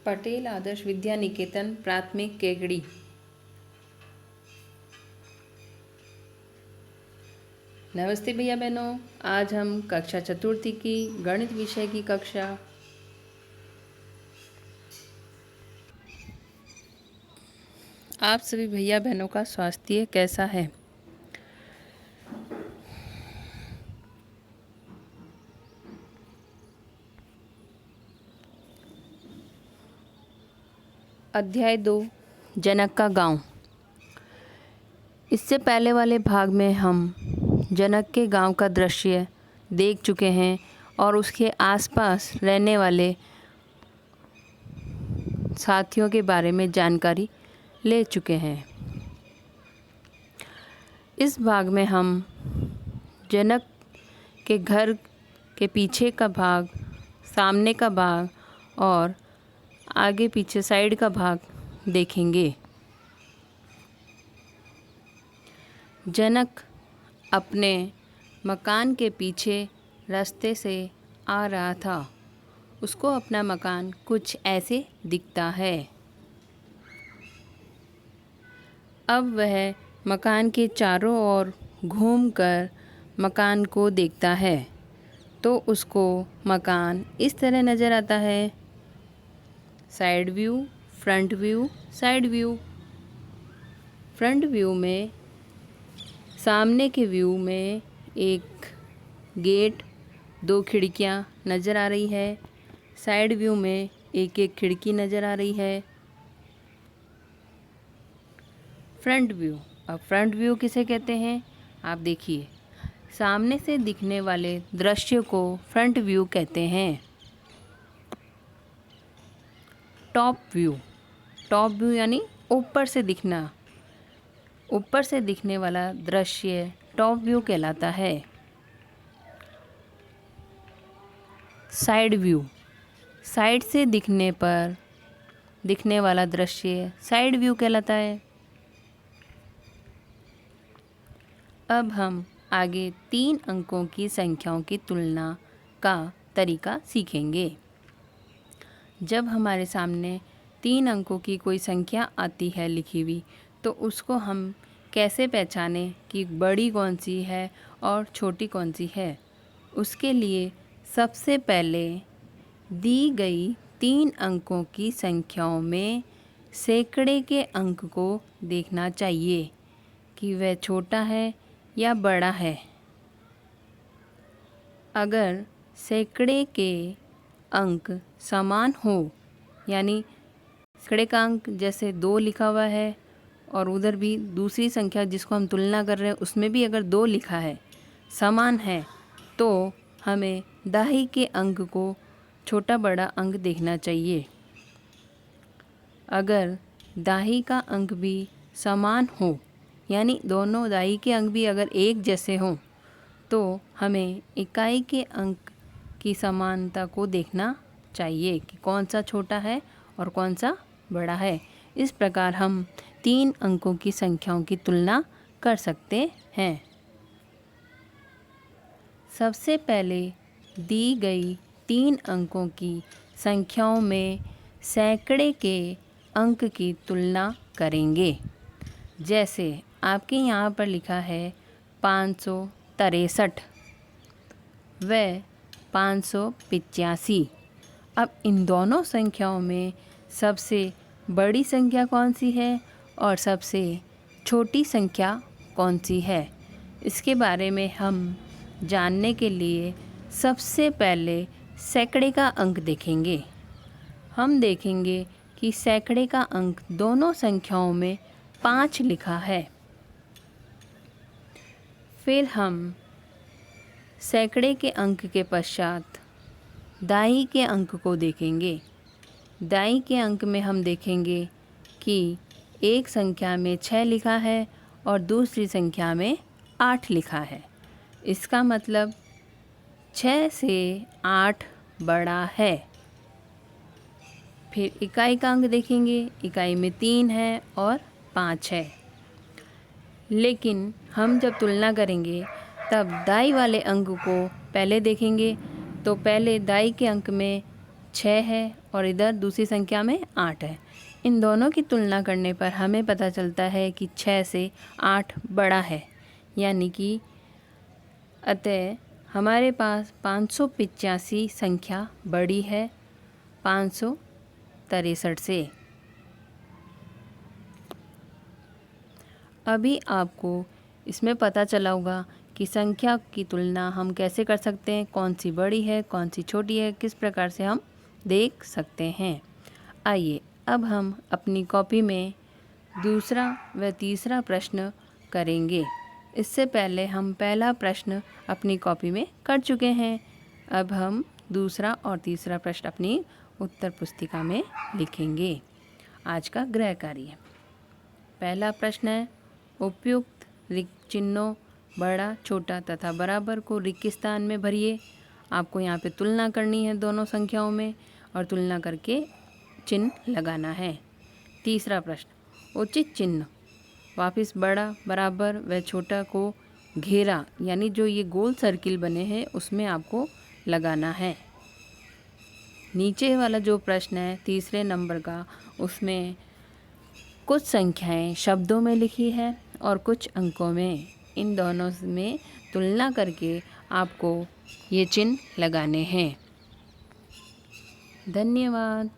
पटेल आदर्श विद्या निकेतन प्राथमिक केगड़ी। नमस्ते भैया बहनों, आज हम कक्षा चतुर्थी की गणित विषय की कक्षा आप सभी भैया बहनों का स्वास्थ्य कैसा है। अध्याय 2 जनक का गांव। इससे पहले वाले भाग में हम जनक के गांव का दृश्य देख चुके हैं और उसके आसपास रहने वाले साथियों के बारे में जानकारी ले चुके हैं। इस भाग में हम जनक के घर के पीछे का भाग, सामने का भाग और आगे पीछे साइड का भाग देखेंगे। जनक अपने मकान के पीछे रास्ते से आ रहा था। उसको अपना मकान कुछ ऐसे दिखता है। अब वह मकान के चारों ओर घूमकर मकान को देखता है तो उसको मकान इस तरह नज़र आता है। Side view, front view, side view. Front view में, सामने के व्यू में एक गेट, 2 खिड़कियां नज़र आ रही है। साइड व्यू में एक एक खिड़की नज़र आ रही है। Front view. अब फ्रंट व्यू किसे कहते हैं आप देखिए। सामने से दिखने वाले दृश्य को फ्रंट व्यू कहते हैं। Top view. टॉप व्यू यानी ऊपर से दिखना। ऊपर से दिखने वाला दृश्य टॉप व्यू कहलाता है। Side view. साइड से दिखने वाला दृश्य साइड व्यू कहलाता है। अब हम आगे 3 अंकों की संख्याओं की तुलना का तरीका सीखेंगे। जब हमारे सामने 3 अंकों की कोई संख्या आती है लिखी हुई, तो उसको हम कैसे पहचानें कि बड़ी कौन सी है और छोटी कौन सी है। उसके लिए सबसे पहले दी गई 3 अंकों की संख्याओं में सैकड़े के अंक को देखना चाहिए कि वह छोटा है या बड़ा है। अगर सैकड़े के अंक समान हो, यानी सैकड़े का अंक जैसे 2 लिखा हुआ है और उधर भी दूसरी संख्या जिसको हम तुलना कर रहे हैं उसमें भी अगर 2 लिखा है, समान है, तो हमें दाही के अंक को छोटा बड़ा अंक देखना चाहिए। अगर दाही का अंक भी समान हो, यानी दोनों दाही के अंक भी अगर एक जैसे हों, तो हमें इकाई के अंक की समानता को देखना चाहिए कि कौन सा छोटा है और कौन सा बड़ा है। इस प्रकार हम 3 अंकों की संख्याओं की तुलना कर सकते हैं। सबसे पहले दी गई 3 अंकों की संख्याओं में सैकड़े के अंक की तुलना करेंगे। जैसे आपके यहाँ पर लिखा है 563 व 585। अब इन दोनों संख्याओं में सबसे बड़ी संख्या कौन सी है और सबसे छोटी संख्या कौन सी है, इसके बारे में हम जानने के लिए सबसे पहले सैकड़े का अंक देखेंगे। हम देखेंगे कि सैकड़े का अंक दोनों संख्याओं में 5 लिखा है। फिर हम सैकड़े के अंक के पश्चात दाई के अंक को देखेंगे। दाई के अंक में हम देखेंगे कि एक संख्या में 6 लिखा है और दूसरी संख्या में 8 लिखा है। इसका मतलब 6 से 8 बड़ा है। फिर इकाई का अंक देखेंगे। इकाई में 3 है और 5 है। लेकिन हम जब तुलना करेंगे तब दाई वाले अंक को पहले देखेंगे। तो पहले दाई के अंक में 6 है और इधर दूसरी संख्या में 8 है। इन दोनों की तुलना करने पर हमें पता चलता है कि 6 से 8 बड़ा है, यानी कि अतः हमारे पास 585 संख्या बड़ी है 563 से। अभी आपको इसमें पता चला होगा कि संख्या की तुलना हम कैसे कर सकते हैं, कौन सी बड़ी है कौन सी छोटी है, किस प्रकार से हम देख सकते हैं। आइए अब हम अपनी कॉपी में दूसरा व तीसरा प्रश्न करेंगे। इससे पहले हम पहला प्रश्न अपनी कॉपी में कर चुके हैं। अब हम दूसरा और तीसरा प्रश्न अपनी उत्तर पुस्तिका में लिखेंगे। आज का गृह कार्य, पहला प्रश्न है उपयुक्त रिक्त चिन्हों बड़ा, छोटा तथा बराबर को रिक्त स्थान में भरिए। आपको यहाँ पे तुलना करनी है दोनों संख्याओं में और तुलना करके चिन्ह लगाना है। तीसरा प्रश्न उचित चिन्ह वापस बड़ा, बराबर व छोटा को घेरा, यानी जो ये गोल सर्किल बने हैं उसमें आपको लगाना है। नीचे वाला जो प्रश्न है तीसरे नंबर का, उसमें कुछ संख्याएं शब्दों में लिखी है और कुछ अंकों में। इन दोनों में तुलना करके आपको ये चिन्ह लगाने हैं। धन्यवाद।